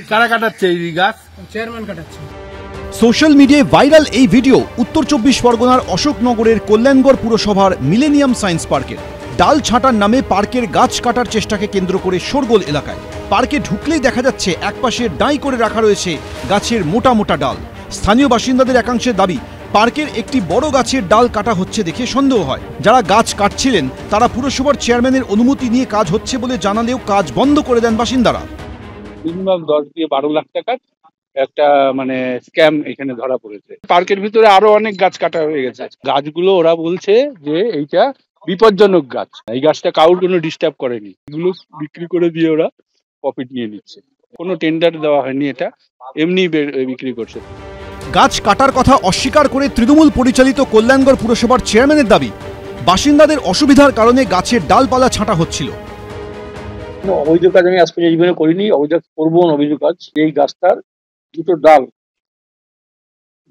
কারা কাটাচ্ছে এই গাছ? চেয়ারম্যান কাটাচ্ছে। সোশ্যাল মিডিয়ায় ভাইরাল এই ভিডিও উত্তর 24 পরগনার অশোকনগরের কল্যাণগড় পুরসভার মিলেনিয়াম সায়েন্স পার্কের। ডাল ছাঁটার নামে পার্কের গাছ কাটার চেষ্টাকে কেন্দ্র করে শোরগোল এলাকায়। পার্কে ঢুকলেই দেখা যাচ্ছে একপাশে ডাঁই করে রাখা রয়েছে গাছের মোটা মোটা ডাল। স্থানীয় বাসিন্দাদের একাংশের দাবি, পার্কের একটি বড় গাছের ডাল কাটা হচ্ছে দেখে সন্দেহ হয়। যারা গাছ কাটছিলেন তারা পুরসভার চেয়ারম্যানের অনুমতি নিয়ে কাজ হচ্ছে বলে জানালেও কাজ বন্ধ করে দেন বাসিন্দারা। মিনিমাম 10 থেকে 12 লাখ টাকার একটা স্ক্যাম এখানে ধরা পড়েছে। পার্কের ভিতরে আরো অনেক গাছ কাটা হয়ে গেছে। গাছগুলো ওরা বলছে যে এইটা বিপজ্জনক গাছ, এই গাছটা কাউর কোনো ডিস্টার্ব করেনি, এগুলো বিক্রি করে দিয়ে ওরা প্রফিট নিয়ে নিচ্ছে। কোনো টেন্ডার দেওয়া হয়নি, এটা এমনি বিক্রি করছে। গাছ কাটার কথা অস্বীকার করে তৃণমূল পরিচালিত কল্যাণগড় পুরসভার চেয়ারম্যানের দাবি, বাসিন্দাদের অসুবিধার কারণে গাছের ডালপালা ছাঁটা হচ্ছিল। অবৈধ কাজ আমি আজ পর্যন্ত জীবনে করিনি, অবৈধ করবো না অবৈধ কাজ। এই গাছটার দুটো ডাল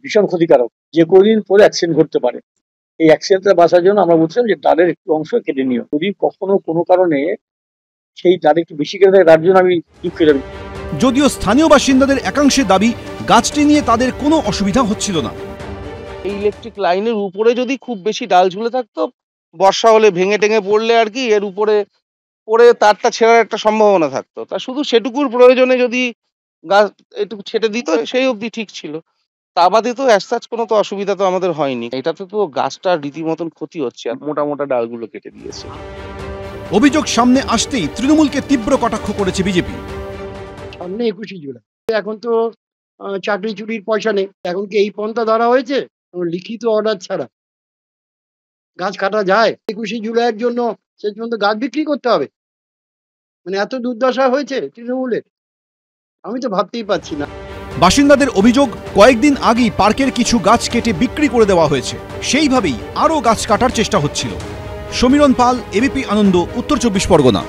ভীষণ ক্ষতিকারক, যে কোনোদিন পরে অ্যাক্সিডেন্ট ঘটতে পারে। এই অ্যাক্সিডেন্টটা বাঁচার জন্য আমরা বলছিলাম যে ডালের একটু অংশ কেটে নিও, যদি কখনো কোনো কারণে সেই ডাল একটু বেশি কেটে দেয় তার জন্য আমি দুঃখে যাবি। যদিও স্থানীয় বাসিন্দাদের একাংশের দাবি, গাছটি নিয়ে তাদের কোনো অসুবিধা হচ্ছিল না। এই ইলেকট্রিক লাইনের উপরে যদি খুব বেশি ডাল ঝুলে থাকতো, বর্ষা হলে ভেঙে টেঙে পড়লে আর কি এর উপরে পড়ে তারটা ছেঁড়ার একটা সম্ভাবনা থাকতো। তা শুধু সেটুকুর প্রয়োজনে যদি গাছ একটু ছেটে দিত সেই অবধি ঠিক ছিল। তা বাদে তো অ্যাজ কোনো তো অসুবিধা তো আমাদের হয়নি। এটাতে তো গাছটা রীতিমতন ক্ষতি হচ্ছে, আর মোটা মোটা ডালগুলো কেটে দিয়েছে। অভিযোগ সামনে আসতেই তৃণমূলকে তীব্র কটাক্ষ করেছে বিজেপি। সামনে 21শে জুলাই, এখন তো চাকরি চুরির পয়সা নেই, এখন কি এই পন্থা ধরা হয়েছে? লিখিত অর্ডার ছাড়া গাছ কাটা যায়? 21শে জুলাইয়ের জন্য শেষ পর্যন্ত গাছ বিক্রি করতে হবে? এত দুর্দশা হয়েছে তৃণমূলের, আমি তো ভাবতেই পারছি না। বাসিন্দাদের অভিযোগ, কয়েকদিন আগেই পার্কের কিছু গাছ কেটে বিক্রি করে দেওয়া হয়েছে, সেইভাবেই আরও গাছ কাটার চেষ্টা হচ্ছিল। সমীরণ পাল, এবিপি আনন্দ, উত্তর 24 পরগনা।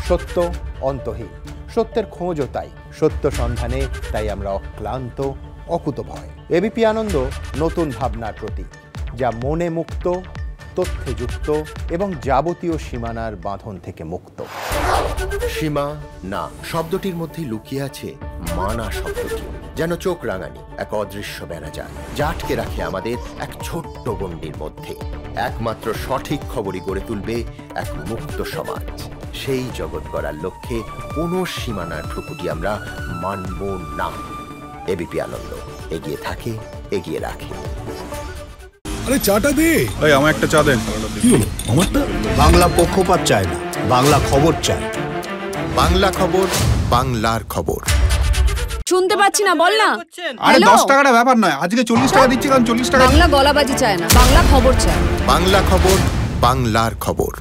সত্য অন্তহীন, সত্যের খোঁজও তাই, সত্য সন্ধানে তাই আমরা অক্লান্ত, অকুতভয়। এবিপি আনন্দ নতুন ভাবনার প্রতীক, যা মনে মুক্ত, তথ্যে যুক্ত এবং যাবতীয় সীমানার বাঁধন থেকে মুক্ত। সীমা না শব্দটির মধ্যে লুকিয়ে আছে মানা শব্দটি, যেন চোখ রাঙানি এক অদৃশ্য বেড়াজাল, যা আটকে রাখে আমাদের এক ছোট্ট গণ্ডির মধ্যে। একমাত্র সঠিক খবরই গড়ে তুলবে এক মুক্ত সমাজ। সেই জগৎ গড়ার লক্ষ্যে কোনো সীমানার ঠুকুটি আমরা মানব না। এবিপি আনন্দ এগিয়ে থাকে, এগিয়ে রাখে। আরে চাটা দে ভাই, আমার একটা চা দেন। কি হলো আমারটা? বাংলা পক্ষপাত চায় না, বাংলা খবর চায়। বাংলা খবর, বাংলার খবর। শুনতে পাচ্ছি না, বল না। আরে 10 টাকাটা ব্যাপার নয়, আজকে 40 টাকা দিচ্ছি, কারণ 40 টাকা। বাংলা গলাবাজি চায় না, বাংলা খবর চায়। বাংলা খবর, বাংলার খবর।